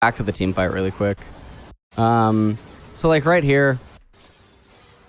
back to the team fight really quick. So like right here.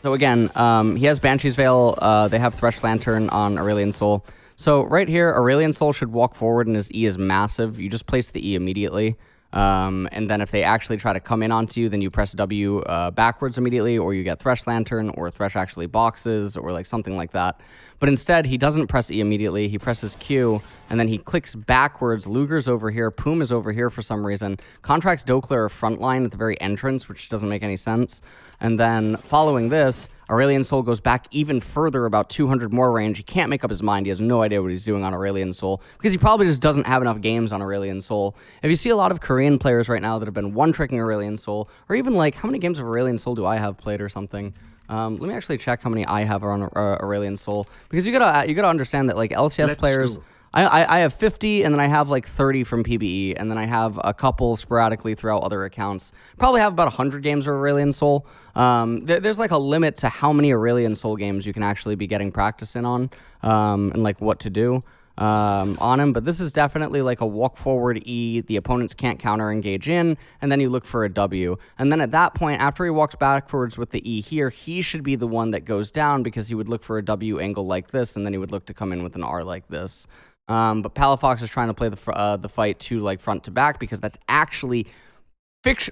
So again, he has Banshee's Veil. They have Thresh Lantern on Aurelion Sol. So right here, Aurelion Sol should walk forward and his E is massive. You just place the E immediately. And then if they actually try to come in onto you, then you press W backwards immediately, or you get Thresh Lantern, or Thresh actually boxes, or like something like that. But instead, he doesn't press E immediately. He presses Q, and then he clicks backwards. Luger's over here. Poom is over here for some reason. Contracts Dokler are frontline at the very entrance, which doesn't make any sense. And then following this, Aurelion Sol goes back even further, about 200 more range. He can't make up his mind. He has no idea what he's doing on Aurelion Sol because he probably just doesn't have enough games on Aurelion Sol. If you see a lot of Korean players right now that have been one-tricking Aurelion Sol, or even like, how many games of Aurelion Sol do I have played or something? Let me actually check how many I have on Aurelion Sol, because you gotta understand that like LCS players. I have 50, and then I have like 30 from PBE, and then I have a couple sporadically throughout other accounts. Probably have about 100 games of Aurelion Sol. There's like a limit to how many Aurelion Sol games you can actually be getting practice in on, and like what to do on him. But this is definitely like a walk forward E. The opponents can't counter engage in, and then you look for a W. And then at that point, after he walks backwards with the E here, he should be the one that goes down, because he would look for a W angle like this, and then he would look to come in with an R like this. But Palafox is trying to play the fight to like front to back, because that's actually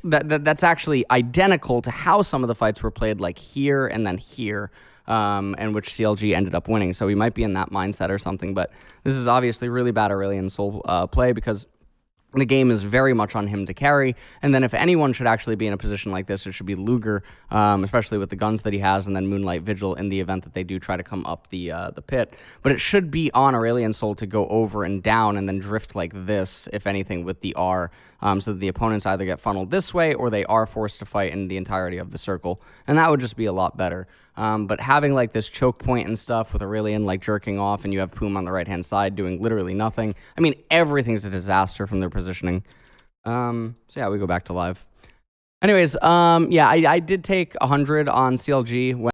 that's actually identical to how some of the fights were played, like here and then here, and which CLG ended up winning. So he might be in that mindset or something. But this is obviously really bad Aurelion Sol play, because the game is very much on him to carry. And then if anyone should actually be in a position like this, it should be Luger, especially with the guns that he has, and then Moonlight Vigil in the event that they do try to come up the pit. But it should be on Aurelion Sol to go over and down and then drift like this, if anything, with the R, so that the opponents either get funneled this way or they are forced to fight in the entirety of the circle. And that would just be a lot better. But having like this choke point and stuff with Aurelion like jerking off, and you have Poom on the right-hand side doing literally nothing. I mean, everything's a disaster from their positioning. So yeah, we go back to live. Anyways, yeah, I did take 100 on CLG when